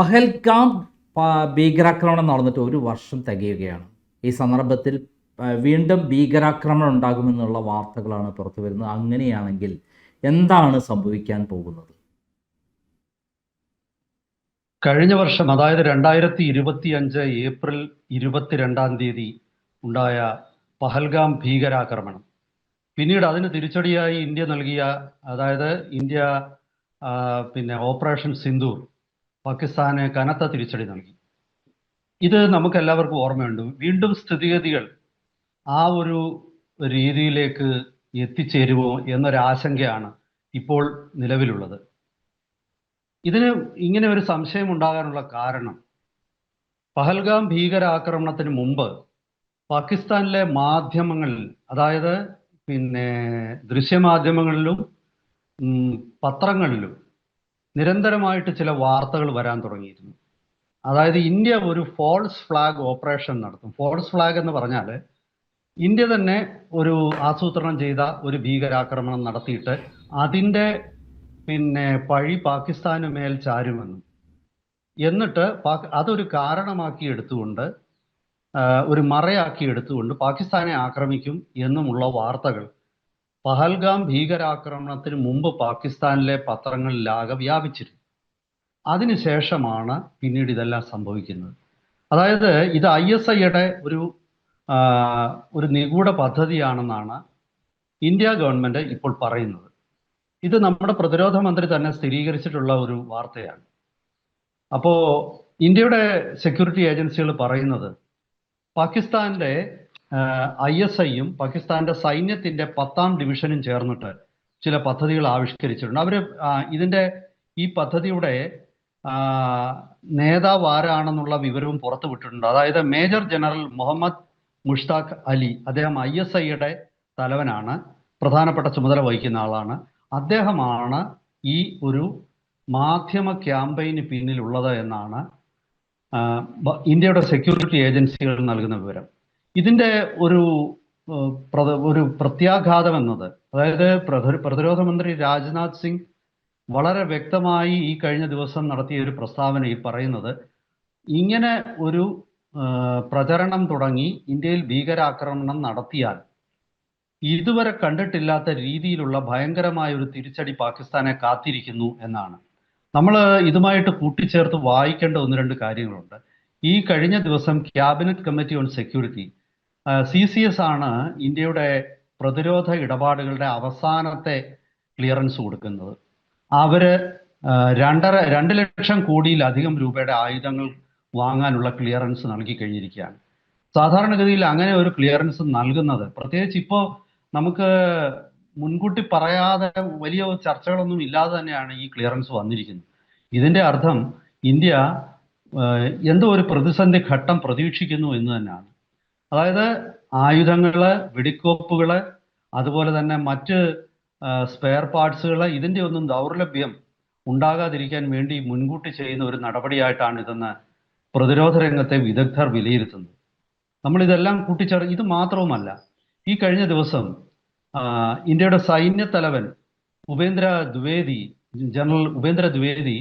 പഹൽഗാം ഭീകരാക്രമണം നടന്നിട്ട് ഒരു വർഷം തികയുകയാണ്. ഈ സന്ദർഭത്തിൽ വീണ്ടും ഭീകരാക്രമണം ഉണ്ടാകുമെന്നുള്ള വാർത്തകളാണ് പുറത്തു വരുന്നത്. അങ്ങനെയാണെങ്കിൽ എന്താണ് സംഭവിക്കാൻ പോകുന്നത്? കഴിഞ്ഞ വർഷം, അതായത് 2025 ഏപ്രിൽ 22-ാം തീയതി ഉണ്ടായ പഹൽഗാം ഭീകരാക്രമണം, പിന്നീട് അതിന് തിരിച്ചടിയായി ഇന്ത്യ നൽകിയ, അതായത് ഇന്ത്യ ഓപ്പറേഷൻ സിന്ദൂർ പാകിസ്ഥാന് കനത്ത തിരിച്ചടി നൽകി. ഇത് നമുക്ക് എല്ലാവർക്കും ഓർമ്മയുണ്ട്. വീണ്ടും സ്ഥിതിഗതികൾ ആ ഒരു രീതിയിലേക്ക് എത്തിച്ചേരുമോ എന്നൊരാശങ്കയാണ് ഇപ്പോൾ നിലവിലുള്ളത്. ഇതിന് ഇങ്ങനെ ഒരു സംശയം ഉണ്ടാകാനുള്ള കാരണം, പഹൽഗാം ഭീകരാക്രമണത്തിന് മുമ്പ് പാകിസ്ഥാനിലെ മാധ്യമങ്ങളിൽ, അതായത് ദൃശ്യമാധ്യമങ്ങളിലും പത്രങ്ങളിലും നിരന്തരമായിട്ട് ചില വാർത്തകൾ വരാൻ തുടങ്ങിയിരുന്നു. അതായത് ഇന്ത്യ ഒരു ഫോൾസ് ഫ്ലാഗ് ഓപ്പറേഷൻ നടത്തും. ഫോൾസ് ഫ്ലാഗ് എന്ന് പറഞ്ഞാൽ ഇന്ത്യ തന്നെ ഒരു ആസൂത്രണം ചെയ്ത ഒരു ഭീകരാക്രമണം നടത്തിയിട്ട് അതിൻ്റെ പഴി പാകിസ്ഥാന് മേൽ ചാരുമെന്നും, എന്നിട്ട് അതൊരു കാരണമാക്കി എടുത്തുകൊണ്ട്, ഒരു മറയാക്കി എടുത്തുകൊണ്ട് പാകിസ്ഥാനെ ആക്രമിക്കും എന്നുമുള്ള വാർത്തകൾ പഹൽഗാം ഭീകരാക്രമണത്തിന് മുമ്പ് പാകിസ്ഥാനിലെ പത്രങ്ങളിലാകെ വ്യാപിച്ചിരുന്നു. അതിനുശേഷമാണ് പിന്നീട് ഇതെല്ലാം സംഭവിക്കുന്നത്. അതായത് ഇത് ISIയുടെ ഒരു നിഗൂഢ പദ്ധതിയാണെന്നാണ് ഇന്ത്യ ഗവൺമെന്റ് ഇപ്പോൾ പറയുന്നത്. ഇത് നമ്മുടെ പ്രതിരോധ മന്ത്രി തന്നെ സ്ഥിരീകരിച്ചിട്ടുള്ള ഒരു വാർത്തയാണ്. അപ്പോൾ ഇന്ത്യയുടെ സെക്യൂരിറ്റി ഏജൻസികൾ പറയുന്നത് പാകിസ്ഥാന്റെ ISIയും പാകിസ്ഥാന്റെ സൈന്യത്തിന്റെ 10ാം ഡിവിഷനും ചേർന്നിട്ട് ചില പദ്ധതികൾ ആവിഷ്കരിച്ചിട്ടുണ്ട്. അവർ ഈ പദ്ധതിയുടെ നേതാവ് ആരാണെന്നുള്ള വിവരവും പുറത്തുവിട്ടിട്ടുണ്ട്. അതായത് മേജർ ജനറൽ മുഹമ്മദ് മുഷ്താഖ് അലി, അദ്ദേഹം ISIയുടെ തലവനാണ്, പ്രധാനപ്പെട്ട ചുമതല വഹിക്കുന്ന ആളാണ്. അദ്ദേഹമാണ് ഈ ഒരു മാധ്യമ ക്യാമ്പയിന് പിന്നിലുള്ളത് എന്നാണ് ഇന്ത്യയുടെ സെക്യൂരിറ്റി ഏജൻസികൾ നൽകുന്ന വിവരം. ഇതിൻ്റെ ഒരു പ്രത്യാഘാതം എന്നത്, അതായത് പ്രതിരോധ മന്ത്രി രാജ്നാഥ് സിംഗ് വളരെ വ്യക്തമായി ഈ കഴിഞ്ഞ ദിവസം നടത്തിയ ഒരു പ്രസ്താവനയിൽ പറയുന്നത്, ഇങ്ങനെ ഒരു പ്രചരണം തുടങ്ങി ഇന്ത്യയിൽ ഭീകരാക്രമണം നടത്തിയാൽ ഇതുവരെ കണ്ടിട്ടില്ലാത്ത രീതിയിലുള്ള ഭയങ്കരമായ ഒരു തിരിച്ചടി പാകിസ്ഥാനെ കാത്തിരിക്കുന്നു എന്നാണ്. നമ്മൾ ഇതുമായിട്ട് കൂട്ടിച്ചേർത്ത് വായിക്കേണ്ട 1-2 കാര്യങ്ങളുണ്ട്. ഈ കഴിഞ്ഞ ദിവസം cabinet committee on security, CCS ആണ് ഇന്ത്യയുടെ പ്രതിരോധ ഇടപാടുകളുടെ അവസാനത്തെ ക്ലിയറൻസ് കൊടുക്കുന്നത്. അവര് 2 ലക്ഷം കോടിയിലധികം രൂപയുടെ ആയുധങ്ങൾ വാങ്ങാനുള്ള ക്ലിയറൻസ് നൽകി കഴിഞ്ഞിരിക്കുകയാണ്. സാധാരണഗതിയിൽ അങ്ങനെ ഒരു ക്ലിയറൻസ് നൽകുന്നത്, പ്രത്യേകിച്ച് ഇപ്പോൾ നമുക്ക് മുൻകൂട്ടി പറയാതെ വലിയ ചർച്ചകളൊന്നും ഇല്ലാതെ തന്നെയാണ് ഈ ക്ലിയറൻസ് വന്നിരിക്കുന്നത്. ഇതിൻ്റെ അർത്ഥം ഇന്ത്യ എന്തോ ഒരു പ്രതിസന്ധി ഘട്ടം പ്രതീക്ഷിക്കുന്നു എന്ന് തന്നെയാണ്. അതായത് ആയുധങ്ങള്, വെടിക്കോപ്പുകള്, അതുപോലെ തന്നെ മറ്റ് സ്പെയർ പാർട്സുകൾ, ഇതിൻ്റെ ഒന്നും ദൗർലഭ്യം ഉണ്ടാകാതിരിക്കാൻ വേണ്ടി മുൻകൂട്ടി ചെയ്യുന്ന ഒരു നടപടിയായിട്ടാണ് ഇതെന്ന് പ്രതിരോധ രംഗത്തെ വിദഗ്ധർ വിലയിരുത്തുന്നത്. നമ്മളിതെല്ലാം കൂട്ടിച്ചേർത്ത്, ഇത് മാത്രവുമല്ല, ഈ കഴിഞ്ഞ ദിവസം ഇന്ത്യയുടെ സൈന്യത്തലവൻ ജനറൽ ഉപേന്ദ്ര ദ്വിവേദി,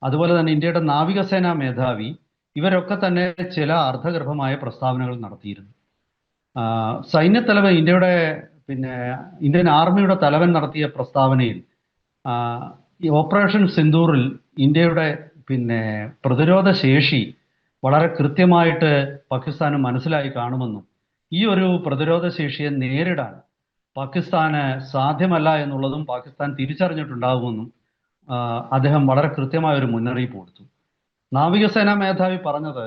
അതുപോലെ തന്നെ ഇന്ത്യയുടെ നാവികസേനാ മേധാവി, ഇവരൊക്കെ തന്നെ ചില അർത്ഥഗർഭമായ പ്രസ്താവനകൾ നടത്തിയിരുന്നു. സൈന്യത്തലവൻ, ഇന്ത്യൻ ആർമിയുടെ തലവൻ നടത്തിയ പ്രസ്താവനയിൽ ഈ ഓപ്പറേഷൻ സിന്ദൂറിൽ ഇന്ത്യയുടെ പ്രതിരോധ ശേഷി വളരെ കൃത്യമായിട്ട് പാകിസ്ഥാന് മനസ്സിലായി കാണുമെന്നും, ഈ ഒരു പ്രതിരോധ ശേഷിയെ നേരിടാൻ പാകിസ്ഥാന് സാധ്യമല്ല എന്നുള്ളതും പാകിസ്ഥാൻ തിരിച്ചറിഞ്ഞിട്ടുണ്ടാകുമെന്നും അദ്ദേഹം വളരെ കൃത്യമായ ഒരു മുന്നറിയിപ്പ് കൊടുത്തു. നാവികസേനാ മേധാവി പറഞ്ഞത്,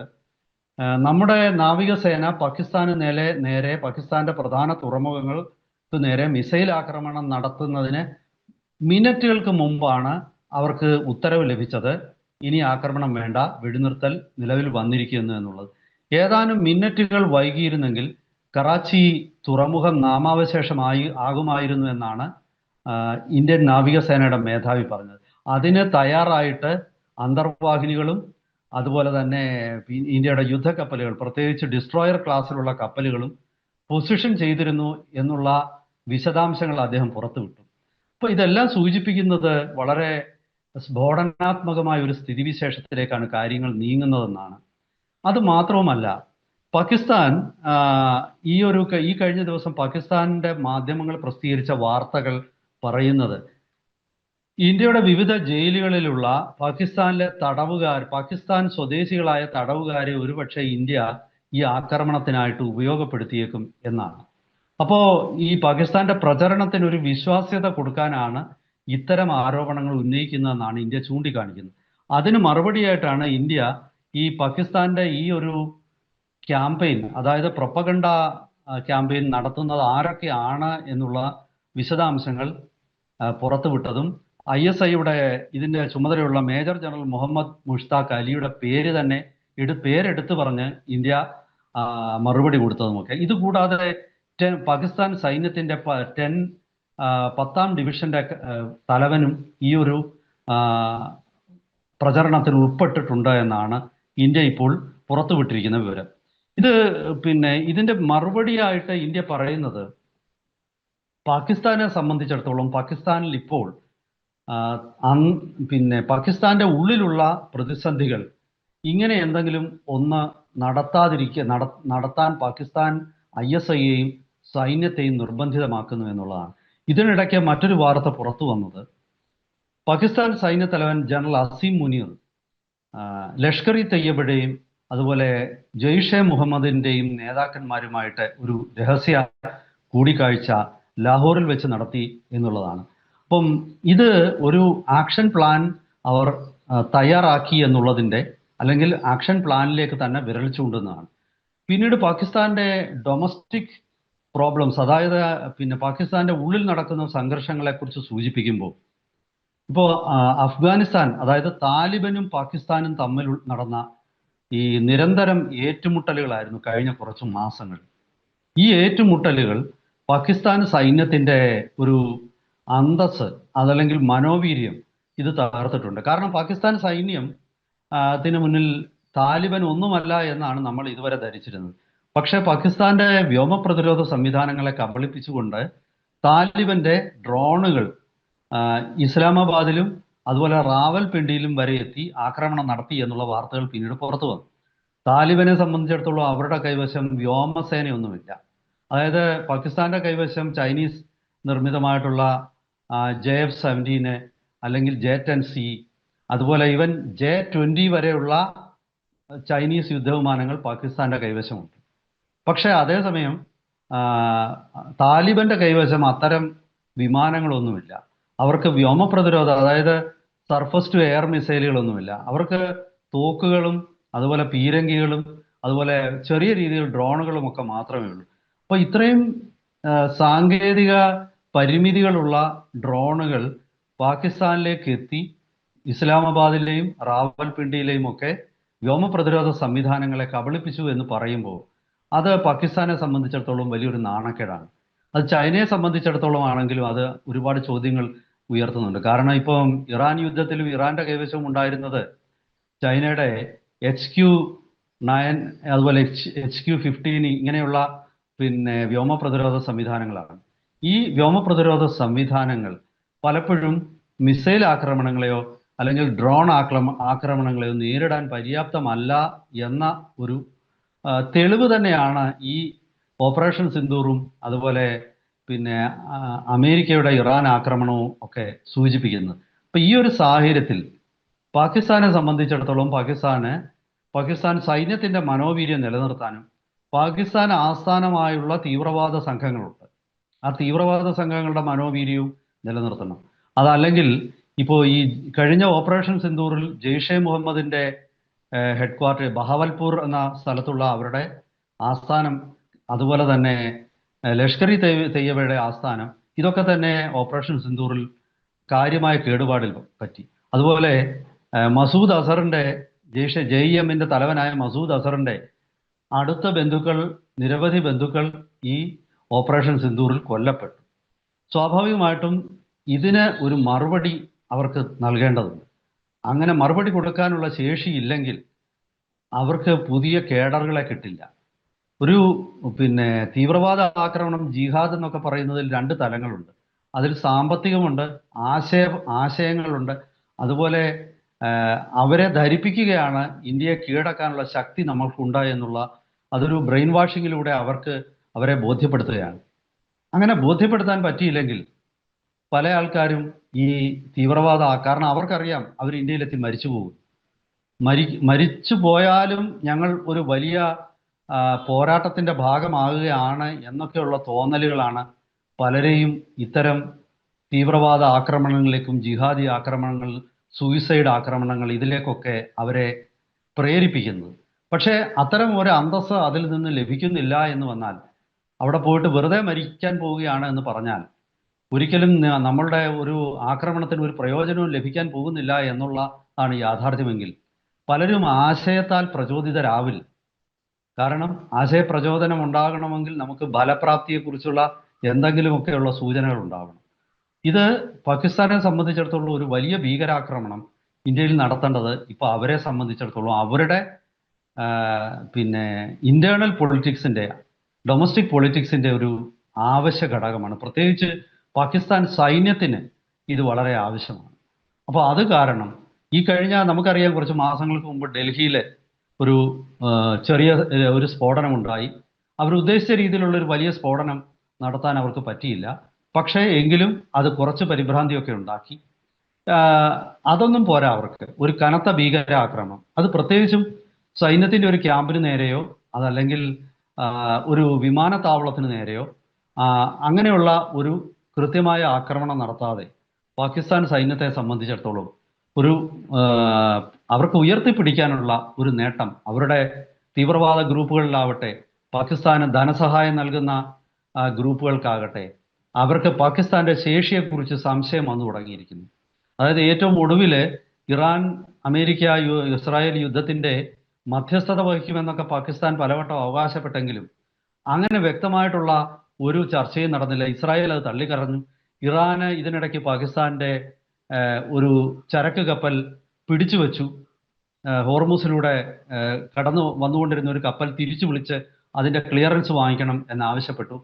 നമ്മുടെ നാവികസേന പാകിസ്ഥാന് നേരെ പാകിസ്ഥാന്റെ പ്രധാന തുറമുഖങ്ങൾക്ക് നേരെ മിസൈൽ ആക്രമണം നടത്തുന്നതിന് മിനിറ്റുകൾക്ക് മുമ്പാണ് അവർക്ക് ഉത്തരവ് ലഭിച്ചത്. ഇനി ആക്രമണം വേണ്ട, വെടിനിർത്തൽ നിലവിൽ വന്നിരിക്കുന്നു എന്നുള്ളത്. ഏതാനും മിനിറ്റുകൾ വൈകിയിരുന്നെങ്കിൽ കറാച്ചി തുറമുഖം നാമാവശേഷമായി ആകുമായിരുന്നു എന്നാണ് ഇന്ത്യൻ നാവികസേനയുടെ മേധാവി പറഞ്ഞത്. അതിന് തയ്യാറായിട്ട് അന്തർവാഹിനികളും അതുപോലെ തന്നെ ഇന്ത്യയുടെ യുദ്ധക്കപ്പലുകൾ, പ്രത്യേകിച്ച് ഡിസ്ട്രോയർ ക്ലാസ്സിലുള്ള കപ്പലുകളും പൊസിഷൻ ചെയ്തിരുന്നു എന്നുള്ള വിശദാംശങ്ങൾ അദ്ദേഹം പുറത്തുവിട്ടു. അപ്പോൾ ഇതെല്ലാം സൂചിപ്പിക്കുന്നത് വളരെ സ്ഫോടനാത്മകമായ ഒരു സ്ഥിതിവിശേഷത്തിലേക്കാണ് കാര്യങ്ങൾ നീങ്ങുന്നതെന്നാണ്. അത് മാത്രവുമല്ല, പാകിസ്ഥാൻ ആ, ഈ കഴിഞ്ഞ ദിവസം പാകിസ്ഥാന്റെ മാധ്യമങ്ങൾ പ്രസിദ്ധീകരിച്ച വാർത്തകൾ പറയുന്നത് ഇന്ത്യയുടെ വിവിധ ജയിലുകളിലുള്ള പാകിസ്ഥാൻ സ്വദേശികളായ തടവുകാരെ ഒരുപക്ഷെ ഇന്ത്യ ഈ ആക്രമണത്തിനായിട്ട് ഉപയോഗപ്പെടുത്തിയേക്കും എന്നാണ്. അപ്പോ ഈ പാകിസ്ഥാന്റെ പ്രചരണത്തിന് ഒരു വിശ്വാസ്യത കൊടുക്കാനാണ് ഇത്തരം ആരോപണങ്ങൾ ഉന്നയിക്കുന്നതെന്നാണ് ഇന്ത്യ ചൂണ്ടിക്കാണിക്കുന്നത്. അതിന് മറുപടിയായിട്ടാണ് ഇന്ത്യ ഈ പാകിസ്ഥാന്റെ ഈ ഒരു ക്യാമ്പയിൻ, അതായത് പ്രൊപ്പഗണ്ട ക്യാമ്പയിൻ നടത്തുന്നത് ആരൊക്കെയാണ് എന്നുള്ള വിശദാംശങ്ങൾ പുറത്തുവിട്ടതും ISIയുടെ ഇതിന്റെ ചുമതലയുള്ള മേജർ ജനറൽ മുഹമ്മദ് മുഷ്താഖ് അലിയുടെ പേര് തന്നെ പേരെടുത്ത് പറഞ്ഞ് ഇന്ത്യ മറുപടി കൊടുത്തതുമൊക്കെ. ഇതുകൂടാതെ പാകിസ്ഥാൻ സൈന്യത്തിന്റെ 10ാം ഡിവിഷന്റെ തലവനും ഈ ഒരു പ്രചരണത്തിൽ ഉൾപ്പെട്ടിട്ടുണ്ട് എന്നാണ് ഇന്ത്യ ഇപ്പോൾ പുറത്തുവിട്ടിരിക്കുന്ന വിവരം. ഇതിന്റെ മറുപടിയായിട്ട് ഇന്ത്യ പറയുന്നത്, പാകിസ്ഥാനെ സംബന്ധിച്ചിടത്തോളം പാകിസ്ഥാനിൽ ഇപ്പോൾ പാകിസ്ഥാന്റെ ഉള്ളിലുള്ള പ്രതിസന്ധികൾ ഇങ്ങനെ എന്തെങ്കിലും ഒന്ന് നടത്താൻ പാകിസ്ഥാൻ ISIയെയും സൈന്യത്തെയും നിർബന്ധിതമാക്കുന്നു എന്നുള്ളതാണ്. ഇതിനിടയ്ക്ക് മറ്റൊരു വാർത്ത പുറത്തു വന്നത്, പാകിസ്ഥാൻ സൈന്യ തലവൻ ജനറൽ അസീം മുനീർ ലഷ്കർ ഇ തയ്യബയുടെയും അതുപോലെ ജെയ്ഷെ മുഹമ്മദിന്റെയും നേതാക്കന്മാരുമായിട്ട് ഒരു രഹസ്യ കൂടിക്കാഴ്ച ലാഹോറിൽ വെച്ച് നടത്തി എന്നുള്ളതാണ്. അപ്പം ഇത് ഒരു ആക്ഷൻ പ്ലാൻ അവർ തയ്യാറാക്കി എന്നുള്ളതിൻ്റെ, അല്ലെങ്കിൽ ആക്ഷൻ പ്ലാനിലേക്ക് തന്നെ വിരൽ ചൂണ്ടുന്നതാണ്. പിന്നീട് പാകിസ്ഥാന്റെ ഡൊമസ്റ്റിക് പ്രോബ്ലംസ്, അതായത് പാകിസ്ഥാന്റെ ഉള്ളിൽ നടക്കുന്ന സംഘർഷങ്ങളെ കുറിച്ച് സൂചിപ്പിക്കുമ്പോൾ, ഇപ്പോൾ അഫ്ഗാനിസ്ഥാൻ, അതായത് താലിബനും പാകിസ്ഥാനും തമ്മിൽ നടന്ന ഈ നിരന്തരം ഏറ്റുമുട്ടലുകളായിരുന്നു കഴിഞ്ഞ കുറച്ച് മാസങ്ങൾ. ഈ ഏറ്റുമുട്ടലുകൾ പാകിസ്ഥാൻ സൈന്യത്തിന്റെ ഒരു അന്തസ്, അതല്ലെങ്കിൽ മനോവീര്യം ഇത് തകർത്തിട്ടുണ്ട്. കാരണം പാകിസ്ഥാൻ സൈന്യം ത്തിന് മുന്നിൽ താലിബൻ ഒന്നുമല്ല എന്നാണ് നമ്മൾ ഇതുവരെ ധരിച്ചിരുന്നത്. പക്ഷെ പാകിസ്ഥാന്റെ വ്യോമ പ്രതിരോധ സംവിധാനങ്ങളെ കബളിപ്പിച്ചുകൊണ്ട് താലിബന്റെ ഡ്രോണുകൾ ഇസ്ലാമാബാദിലും അതുപോലെ റാവൽപിണ്ടിയിലും വരെ എത്തി ആക്രമണം നടത്തി എന്നുള്ള വാർത്തകൾ പിന്നീട് പുറത്തു വന്നു. താലിബനെ സംബന്ധിച്ചിടത്തോളം അവരുടെ കൈവശം വ്യോമസേനയൊന്നുമില്ല. അതായത് പാകിസ്ഥാന്റെ കൈവശം ചൈനീസ് നിർമ്മിതമായിട്ടുള്ള JF-17 അല്ലെങ്കിൽ J-10C, അതുപോലെ ഈവൻ J-20 വരെയുള്ള ചൈനീസ് യുദ്ധവിമാനങ്ങൾ പാകിസ്ഥാന്റെ കൈവശമുണ്ട്. പക്ഷേ അതേസമയം താലിബന്റെ കൈവശം അത്തരം വിമാനങ്ങളൊന്നുമില്ല. അവർക്ക് വ്യോമ പ്രതിരോധം, അതായത് സർഫസ് ടു എയർ മിസൈലുകളൊന്നുമില്ല. അവർക്ക് തോക്കുകളും അതുപോലെ പീരങ്കികളും അതുപോലെ ചെറിയ രീതിയിൽ ഡ്രോണുകളും ഒക്കെ മാത്രമേ ഉള്ളൂ. അപ്പോൾ ഇത്രയും സാങ്കേതിക പരിമിതികളുള്ള ഡ്രോണുകൾ പാകിസ്ഥാനിലേക്ക് എത്തി ഇസ്ലാമാബാദിലെയും റാവൽപിണ്ടിയിലെയും ഒക്കെ വ്യോമ പ്രതിരോധ സംവിധാനങ്ങളെ കബളിപ്പിച്ചു എന്ന് പറയുമ്പോൾ അത് പാകിസ്ഥാനെ സംബന്ധിച്ചിടത്തോളം വലിയൊരു നാണക്കേടാണ്. അത് ചൈനയെ സംബന്ധിച്ചിടത്തോളം ആണെങ്കിലും അത് ഒരുപാട് ചോദ്യങ്ങൾ ഉയർത്തുന്നുണ്ട്. കാരണം ഇപ്പം ഇറാൻ യുദ്ധത്തിലും ഇറാന്റെ കൈവശം ഉണ്ടായിരുന്നത് ചൈനയുടെ HQ-9 അതുപോലെ HQ-15 ഇങ്ങനെയുള്ള വ്യോമ പ്രതിരോധ സംവിധാനങ്ങളാണ്. ഈ വ്യോമ പ്രതിരോധ സംവിധാനങ്ങൾ പലപ്പോഴും മിസൈൽ ആക്രമണങ്ങളെയോ അല്ലെങ്കിൽ ഡ്രോൺ ആക്രമണങ്ങളെയോ നേരിടാൻ പര്യാപ്തമല്ല എന്ന ഒരു തെളിവ് തന്നെയാണ് ഈ ഓപ്പറേഷൻ സിന്ദൂറും അതുപോലെ അമേരിക്കയുടെ ഇറാൻ ആക്രമണവും ഒക്കെ സൂചിപ്പിക്കുന്നത്. അപ്പൊ ഈ ഒരു സാഹചര്യത്തിൽ പാകിസ്ഥാനെ സംബന്ധിച്ചിടത്തോളം പാകിസ്ഥാൻ സൈന്യത്തിന്റെ മനോവീര്യം നിലനിർത്താനും പാകിസ്ഥാൻ ആസ്ഥാനമായുള്ള തീവ്രവാദ സംഘങ്ങളുണ്ട്, ആ തീവ്രവാദ സംഘങ്ങളുടെ മനോവീര്യവും നിലനിർത്തണം. അതല്ലെങ്കിൽ ഇപ്പോൾ ഈ കഴിഞ്ഞ ഓപ്പറേഷൻ സിന്ദൂറിൽ ജെയ്ഷെ മുഹമ്മദിന്റെ ഹെഡ്ക്വാർട്ടർ ബഹാവൽപൂർ എന്ന സ്ഥലത്തുള്ള അവരുടെ ആസ്ഥാനം, അതുപോലെ തന്നെ ലഷ്കർ ഇ തയ്യബയുടെ ആസ്ഥാനം, ഇതൊക്കെ തന്നെ ഓപ്പറേഷൻ സിന്ദൂറിൽ കാര്യമായ കേടുപാടിൽ പറ്റി. അതുപോലെ മസൂദ് അസറിന്റെ JEMന്റെ തലവനായ മസൂദ് അസറിന്റെ അടുത്ത ബന്ധുക്കൾ, നിരവധി ബന്ധുക്കൾ ഈ ഓപ്പറേഷൻ സിന്ദൂറിൽ കൊല്ലപ്പെട്ടു. സ്വാഭാവികമായിട്ടും ഇതിന് ഒരു മറുപടി അവർക്ക് നൽകേണ്ടതുണ്ട്. അങ്ങനെ മറുപടി കൊടുക്കാനുള്ള ശേഷിയില്ലെങ്കിൽ അവർക്ക് പുതിയ കേഡറുകളെ കിട്ടില്ല. ഒരു തീവ്രവാദ ആക്രമണം, ജിഹാദ് എന്നൊക്കെ പറയുന്നതിൽ രണ്ട് തലങ്ങളുണ്ട്. അതിൽ സാമ്പത്തികമുണ്ട്, ആശയങ്ങളുണ്ട്. അതുപോലെ അവരെ ധരിപ്പിക്കുകയാണ് ഇന്ത്യയെ കീഴടക്കാനുള്ള ശക്തി നമ്മൾക്കുണ്ട് എന്നുള്ള അതൊരു ബ്രെയിൻ വാഷിങ്ങിലൂടെ അവരെ ബോധ്യപ്പെടുത്തുകയാണ്. അങ്ങനെ ബോധ്യപ്പെടുത്താൻ പറ്റിയില്ലെങ്കിൽ പല ആൾക്കാരും ഈ തീവ്രവാദ കാരണം അവർക്കറിയാം അവർ ഇന്ത്യയിലെത്തി മരിച്ചു പോകും. മരിച്ചു പോയാലും ഞങ്ങൾ ഒരു വലിയ പോരാട്ടത്തിന്റെ ഭാഗമാകുകയാണ് എന്നൊക്കെയുള്ള തോന്നലുകളാണ് പലരെയും ഇത്തരം തീവ്രവാദ ആക്രമണങ്ങളിലേക്കും ജിഹാദി ആക്രമണങ്ങൾ, സൂയിസൈഡ് ആക്രമണങ്ങൾ ഇതിലേക്കൊക്കെ അവരെ പ്രേരിപ്പിക്കുന്നത്. പക്ഷേ അത്തരം ഒരു അന്തസ്സ് അതിൽ നിന്ന് ലഭിക്കുന്നില്ല എന്ന് വന്നാൽ, അവിടെ പോയിട്ട് വെറുതെ മരിക്കാൻ പോവുകയാണ് എന്ന് പറഞ്ഞാൽ ഒരിക്കലും നമ്മളുടെ ഒരു ആക്രമണത്തിന് ഒരു പ്രയോജനവും ലഭിക്കാൻ പോകുന്നില്ല എന്നുള്ളതാണ് യാഥാർത്ഥ്യമെങ്കിൽ പലരും ആശയത്താൽ പ്രചോദിതരാവില്ല. കാരണം ആശയപ്രചോദനം ഉണ്ടാകണമെങ്കിൽ നമുക്ക് ഫലപ്രാപ്തിയെക്കുറിച്ചുള്ള എന്തെങ്കിലുമൊക്കെയുള്ള സൂചനകൾ ഉണ്ടാവണം. ഇത് പാകിസ്ഥാനെ സംബന്ധിച്ചിടത്തോളം ഒരു വലിയ ഭീകരാക്രമണം ഇന്ത്യയിൽ നടത്തേണ്ടത് ഇപ്പൊ അവരെ സംബന്ധിച്ചിടത്തോളം അവരുടെ ഇന്റേണൽ പൊളിറ്റിക്സിന്റെ, ഡൊമസ്റ്റിക് പൊളിറ്റിക്സിന്റെ ഒരു ആവശ്യ ഘടകമാണ്. പ്രത്യേകിച്ച് പാകിസ്ഥാൻ സൈന്യത്തിന് ഇത് വളരെ ആവശ്യമാണ്. അപ്പോൾ അത് കാരണം ഈ കഴിഞ്ഞ നമുക്കറിയാം കുറച്ച് മാസങ്ങൾക്ക് മുമ്പ് ഡൽഹിയിലെ ഒരു ചെറിയ ഒരു സ്ഫോടനം ഉണ്ടായി. അവർ ഉദ്ദേശിച്ച രീതിയിലുള്ള ഒരു വലിയ സ്ഫോടനം നടത്താൻ അവർക്ക് പറ്റിയില്ല. പക്ഷേ എങ്കിലും അത് കുറച്ച് പരിഭ്രാന്തിയൊക്കെ ഉണ്ടാക്കി. അതൊന്നും പോരാ, അവർക്ക് ഒരു കനത്ത ഭീകരാക്രമണം, അത് പ്രത്യേകിച്ചും സൈന്യത്തിന്റെ ഒരു ക്യാമ്പിന് നേരെയോ അതല്ലെങ്കിൽ ഒരു വിമാനത്താവളത്തിന് നേരെയോ അങ്ങനെയുള്ള ഒരു കൃത്യമായ ആക്രമണം നടത്താതെ പാകിസ്ഥാൻ സൈന്യത്തെ സംബന്ധിച്ചിടത്തോളം ഒരു അവർക്ക് ഉയർത്തിപ്പിടിക്കാനുള്ള ഒരു നേട്ടം, അവരുടെ തീവ്രവാദ ഗ്രൂപ്പുകളിലാവട്ടെ, പാകിസ്ഥാന് ധനസഹായം നൽകുന്ന ഗ്രൂപ്പുകൾക്കാകട്ടെ, അവർക്ക് പാകിസ്ഥാന്റെ ശേഷിയെക്കുറിച്ച് സംശയം വന്നു തുടങ്ങിയിരിക്കുന്നു. അതായത് ഏറ്റവും ഒടുവിൽ ഇറാൻ അമേരിക്ക ഇസ്രായേൽ യുദ്ധത്തിന്റെ മധ്യസ്ഥത വഹിക്കുമെന്നൊക്കെ പാകിസ്ഥാൻ പലവട്ടം അവകാശപ്പെട്ടെങ്കിലും അങ്ങനെ വ്യക്തമായിട്ടുള്ള ഒരു ചർച്ചയും നടന്നില്ല. ഇസ്രായേൽ അത് തള്ളിക്കറഞ്ഞു. ഇറാന് ഇതിനിടയ്ക്ക് പാകിസ്ഥാന്റെ ഒരു ചരക്ക് കപ്പൽ പിടിച്ചു വെച്ചു. ഹോർമൂസിലൂടെ കടന്നു വന്നുകൊണ്ടിരുന്ന ഒരു കപ്പൽ തിരിച്ചു വിളിച്ച് അതിന്റെ ക്ലിയറൻസ് വാങ്ങിക്കണം എന്നാവശ്യപ്പെട്ടു.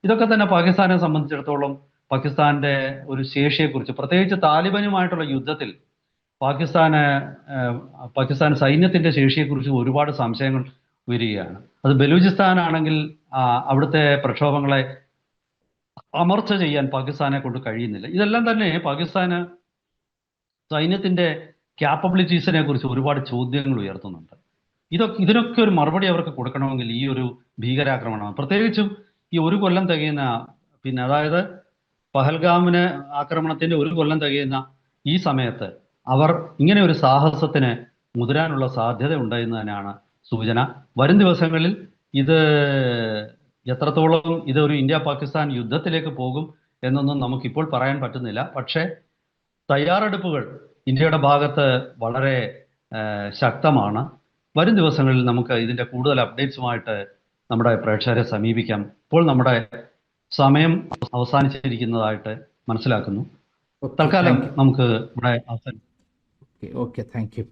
ഇതൊക്കെ തന്നെ പാകിസ്ഥാനെ സംബന്ധിച്ചിടത്തോളം പാകിസ്ഥാന്റെ ഒരു ശേഷിയെക്കുറിച്ച്, പ്രത്യേകിച്ച് താലിബാനുമായിട്ടുള്ള യുദ്ധത്തിൽ പാകിസ്ഥാൻ സൈന്യത്തിന്റെ ശേഷിയെക്കുറിച്ച് ഒരുപാട് സംശയങ്ങൾ വരികയാണ്. അത് ബലൂചിസ്ഥാൻ ആണെങ്കിൽ അവിടുത്തെ പ്രക്ഷോഭങ്ങളെ അമർച്ച ചെയ്യാൻ പാകിസ്ഥാനെ കൊണ്ട് കഴിയുന്നില്ല. ഇതെല്ലാം തന്നെ പാകിസ്ഥാന് സൈന്യത്തിന്റെ ക്യാപ്പബിലിറ്റീസിനെ കുറിച്ച് ഒരുപാട് ചോദ്യങ്ങൾ ഉയർത്തുന്നുണ്ട്. ഇതിനൊക്കെ ഒരു മറുപടി അവർക്ക് കൊടുക്കണമെങ്കിൽ ഈ ഒരു ഭീകരാക്രമണം, പ്രത്യേകിച്ചും ഈ ഒരു കൊല്ലം തികയുന്ന അതായത് പഹൽഗാമിന് ആക്രമണത്തിന്റെ ഒരു കൊല്ലം തികയുന്ന ഈ സമയത്ത് അവർ ഇങ്ങനെ ഒരു സാഹസത്തിന് മുതിരാനുള്ള സാധ്യത ഉണ്ട് എന്ന് തന്നെയാണ് സൂചന. വരും ദിവസങ്ങളിൽ ഇത് എത്രത്തോളം ഇതൊരു ഇന്ത്യ പാകിസ്ഥാൻ യുദ്ധത്തിലേക്ക് പോകും എന്നൊന്നും നമുക്കിപ്പോൾ പറയാൻ പറ്റുന്നില്ല. പക്ഷേ തയ്യാറെടുപ്പുകൾ ഇന്ത്യയുടെ ഭാഗത്ത് വളരെ ശക്തമാണ്. വരും ദിവസങ്ങളിൽ നമുക്ക് ഇതിന്റെ കൂടുതൽ അപ്ഡേറ്റ്സുമായിട്ട് നമ്മുടെ പ്രേക്ഷകരെ സമീപിക്കാം. ഇപ്പോൾ നമ്മുടെ സമയം അവസാനിച്ചിരിക്കുന്നതായിട്ട് മനസ്സിലാക്കുന്നു. തൽക്കാലം നമുക്ക് ഇവിടെ ഓക്കെ, താങ്ക് യു.